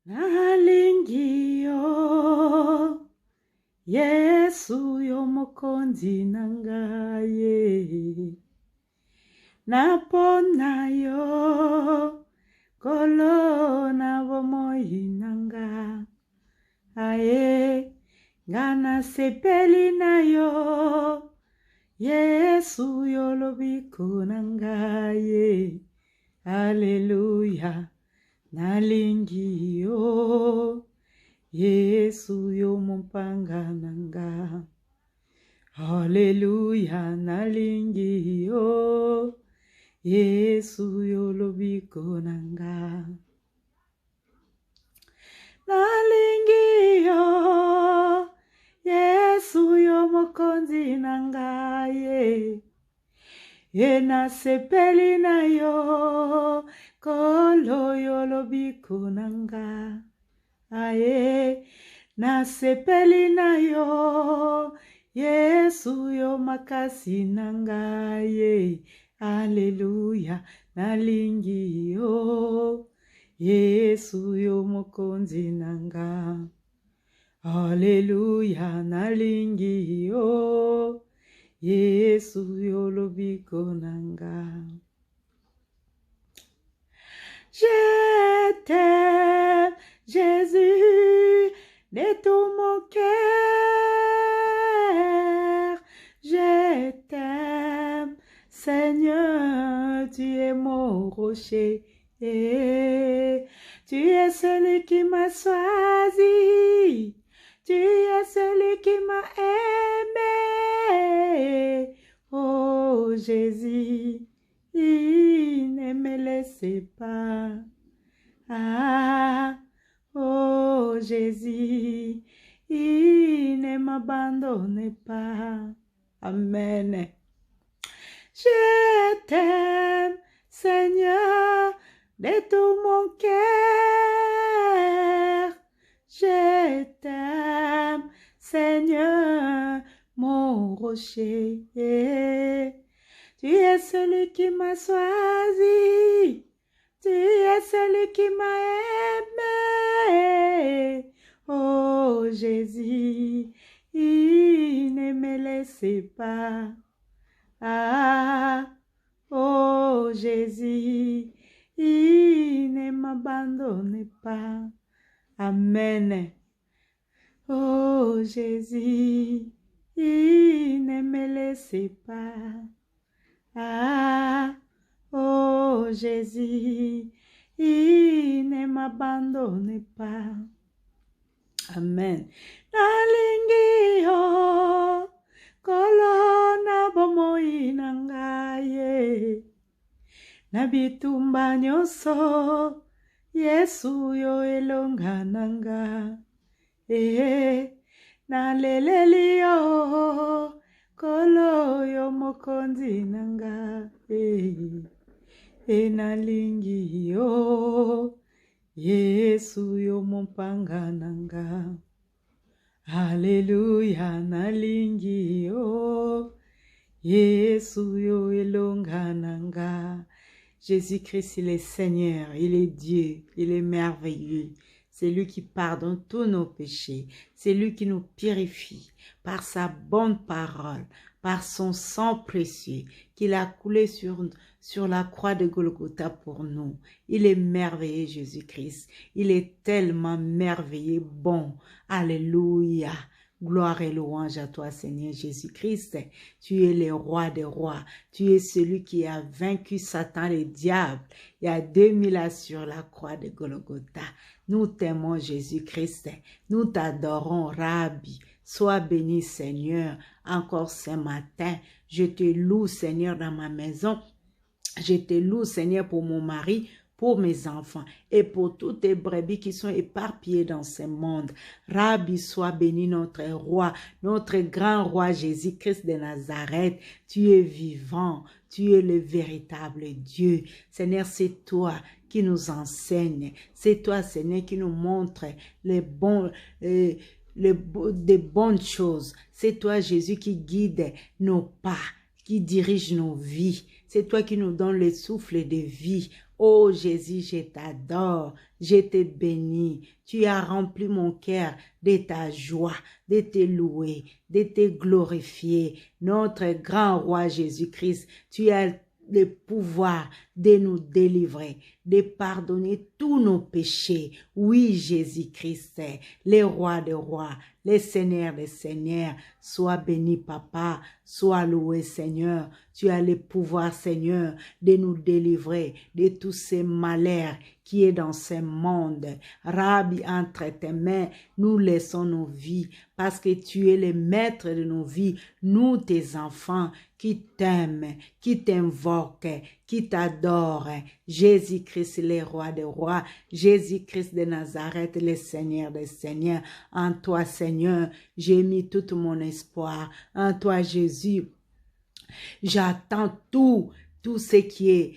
nalingi yo Yesu yo mokonzi na ngai napona yo kolo na bomoi na nga aye ngana sepeli na yo Yesu yo lobiko na ngai Hallelujah nalingi yo Yesu yo mompanga nanga Hallelujah nalingi yo Yesu yo lobiko nanga nalingi yo Yesu yo mokonzi nanga ye na sepeli na yo kolo yo lobiko nanga aye na sepeli na yo Yesu yo makasi nanga Hallelujah nalingi yo Yesu yo mokonzi nanga Hallelujah nalingi yo Yesu yo lobiko nanga Je t'aime Jésus de tout mon cœur je t'aime Seigneur tu es mon rocher tu es celui qui m'a choisi tu es celui qui m'a aimé oh Jésus ne me laissez pas oh Jésus ne m'abandonne pas amen je t'aime Seigneur de tout mon cœur je t'aime Seigneur mon rocher tu es celui qui m'a choisi tu es celui qui m'a aimé oh Jésus ne me laissez pas oh Jésus ne m'abandonne pas amen oh Jésus ne me laissez pas oh Jésus ne m'abandonne pas amen nalingi yo kolo na bomoi na ngai na bitumba nyonso Yesu yo elonga nanga naleleli yo kolo yo mokonzi nanga nalingi yo Yesu yo mompanga nanga Hallelujah nalingi yo Yesu yo elonga nanga Jésus-Christ il est Seigneur, il est Dieu, il est merveilleux. C'est lui qui pardonne tous nos péchés. C'est lui qui nous purifie par sa bonne parole, par son sang précieux qu'il a coulé sur la croix de Golgotha pour nous. Il est merveilleux, Jésus-Christ. Il est tellement merveilleux, bon. Alléluia. Gloire et louange à toi, Seigneur Jésus-Christ. Tu es le roi des rois. Tu es celui qui a vaincu Satan le diable. Il y a 2000 ans sur la croix de Golgotha. Nous t'aimons, Jésus-Christ. Nous t'adorons, Rabbi. Sois béni, Seigneur, encore ce matin. Je te loue, Seigneur, dans ma maison. Je te loue, Seigneur, pour mon mari, pour mes enfants et pour toutes les brebis qui sont éparpillées dans ce monde. Rabbi, sois béni notre roi, notre grand roi Jésus-Christ de Nazareth. Tu es vivant, tu es le véritable Dieu. Seigneur, c'est toi qui nous enseigne. C'est toi, Seigneur, qui nous montre des bonnes choses. C'est toi, Jésus, qui guide nos pas, qui dirige nos vies. C'est toi qui nous donnes le souffle de vie. Oh Jésus, je t'adore, je te bénis. Tu as rempli mon cœur de ta joie, de te louer, de te glorifier. Notre grand roi Jésus-Christ, tu as le pouvoir de nous délivrer, de pardonner tous nos péchés. Oui, Jésus-Christ, le roi des rois, le Seigneur des seigneurs. Sois béni, Papa, sois loué, Seigneur. Tu as le pouvoir, Seigneur, de nous délivrer de tous ces malheurs qui est dans ce monde. Rabbi, entre tes mains, nous laissons nos vies parce que tu es le maître de nos vies, nous tes enfants qui t'aiment, qui t'invoquent, qui t'adorent. Jésus-Christ, le roi des rois, Jésus-Christ de Nazareth, le Seigneur des seigneurs. En toi, Seigneur, j'ai mis tout mon espoir. En toi, Jésus, j'attends tout ce qui est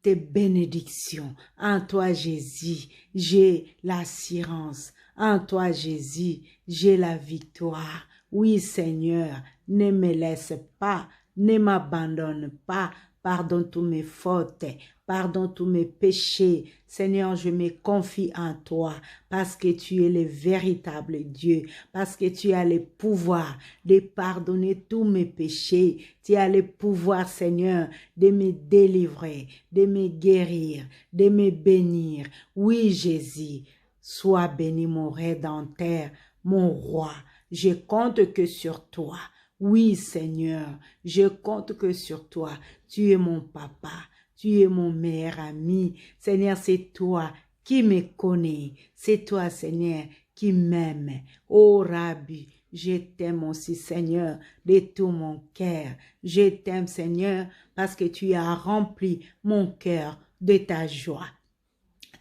tes bénédictions. En toi, Jésus, j'ai l'assurance. En toi, Jésus, j'ai la victoire. Oui, Seigneur, ne me laisse pas, ne m'abandonne pas. Pardonne tous mes fautes, pardonne tous mes péchés. Seigneur, je me confie en toi parce que tu es le véritable Dieu, parce que tu as le pouvoir de pardonner tous mes péchés. Tu as le pouvoir, Seigneur, de me délivrer, de me guérir, de me bénir. Oui, Jésus, sois béni mon Rédempteur, mon roi. Je compte que sur toi. Oui, Seigneur, je compte que sur toi. Tu es mon papa, tu es mon meilleur ami. Seigneur, c'est toi qui me connais. C'est toi, Seigneur, qui m'aime. Oh, Rabbi, je t'aime aussi, Seigneur, de tout mon cœur. Je t'aime, Seigneur, parce que tu as rempli mon cœur de ta joie.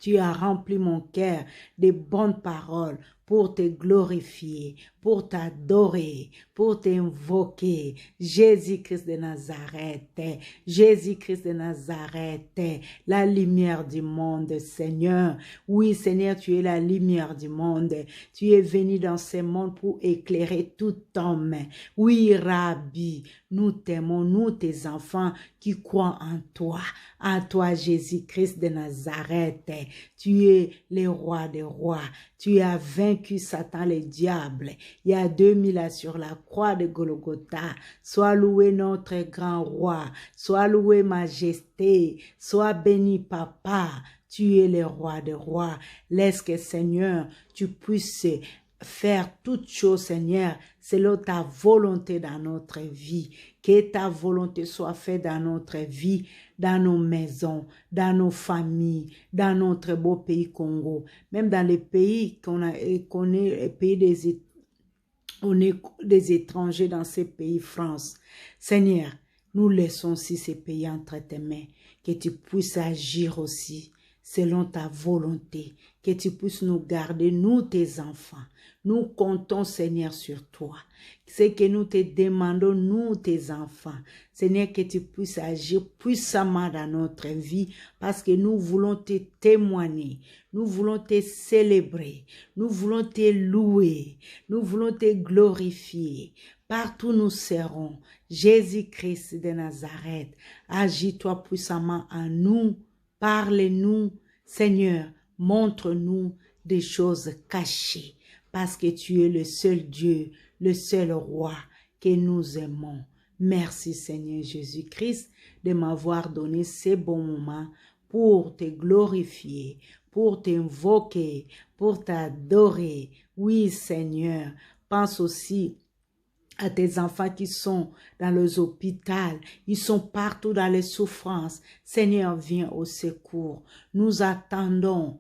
Tu as rempli mon cœur de bonnes paroles pour te glorifier, pour t'adorer, pour t'invoquer. Jésus-Christ de Nazareth, Jésus-Christ de Nazareth, la lumière du monde, Seigneur. Oui, Seigneur, tu es la lumière du monde. Tu es venu dans ce monde pour éclairer tout homme. Oui, Rabbi, nous t'aimons, nous tes enfants qui croient en toi, Jésus-Christ de Nazareth. Tu es le roi des rois. Tu as vaincu Satan, le diable. Il y a 2000 ans sur la croix de Golgotha. Sois loué notre grand roi. Sois loué majesté. Sois béni papa. Tu es le roi des rois. Laisse que Seigneur, tu puisses faire toutes choses, Seigneur, selon ta volonté dans notre vie. Que ta volonté soit faite dans notre vie, dans nos maisons, dans nos familles, dans notre beau pays Congo, même dans les pays qu'on est les pays on est des étrangers dans ces pays, France. Seigneur, nous laissons aussi ces pays entre tes mains, que tu puisses agir aussi selon ta volonté, que tu puisses nous garder, nous tes enfants. Nous comptons, Seigneur, sur toi. C'est que nous te demandons, nous tes enfants, Seigneur, que tu puisses agir puissamment dans notre vie, parce que nous voulons te témoigner, nous voulons te célébrer, nous voulons te louer, nous voulons te glorifier. Partout nous serons. Jésus-Christ de Nazareth, agis-toi puissamment en nous. Parle-nous, Seigneur, montre-nous des choses cachées, parce que tu es le seul Dieu, le seul roi que nous aimons. Merci Seigneur Jésus-Christ de m'avoir donné ces bons moments pour te glorifier, pour t'invoquer, pour t'adorer. Oui Seigneur, pense aussi à tes enfants qui sont dans les hôpitaux, ils sont partout dans les souffrances. Seigneur, viens au secours. Nous attendons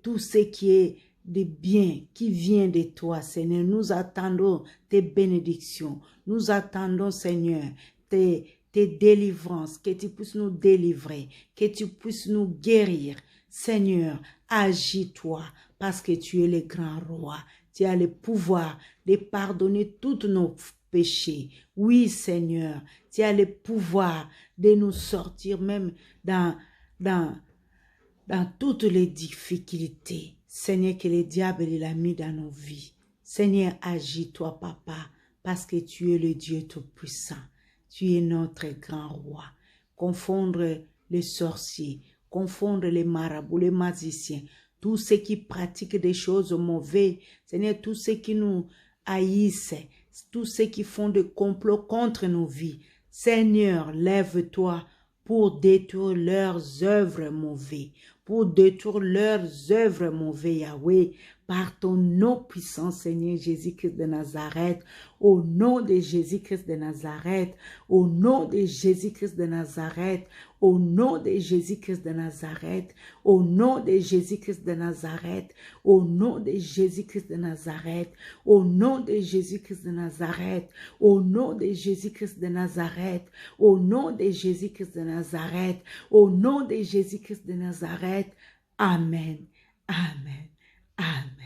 tout ce qui est de bien qui vient de toi, Seigneur. Nous attendons tes bénédictions. Nous attendons, Seigneur, tes délivrances, que tu puisses nous délivrer, que tu puisses nous guérir. Seigneur, agis-toi parce que tu es le grand roi. Tu as le pouvoir de pardonner tous nos péchés. Oui, Seigneur, tu as le pouvoir de nous sortir même dans toutes les difficultés. Seigneur, que le diable il a mis dans nos vies. Seigneur, agis-toi, Papa, parce que tu es le Dieu Tout-Puissant. Tu es notre grand roi. Confondre les sorciers, confondre les marabouts, les magiciens, tous ceux qui pratiquent des choses mauvaises, Seigneur, tous ceux qui nous haïssent, tous ceux qui font des complots contre nos vies. Seigneur, lève-toi pour détruire leurs œuvres mauvaises, pour détruire leurs œuvres mauvaises, Yahweh, par ton nom puissant, Seigneur Jésus-Christ de Nazareth, au nom de Jésus-Christ de Nazareth, au nom de Jésus-Christ de Nazareth, au nom de Jésus-Christ de Nazareth, au nom de Jésus-Christ de Nazareth, au nom de Jésus-Christ de Nazareth, au nom de Jésus-Christ de Nazareth, au nom de Jésus-Christ de Nazareth, au nom de Jésus-Christ de Nazareth, au nom de Jésus-Christ de Nazareth. Amen. Amen. Amen.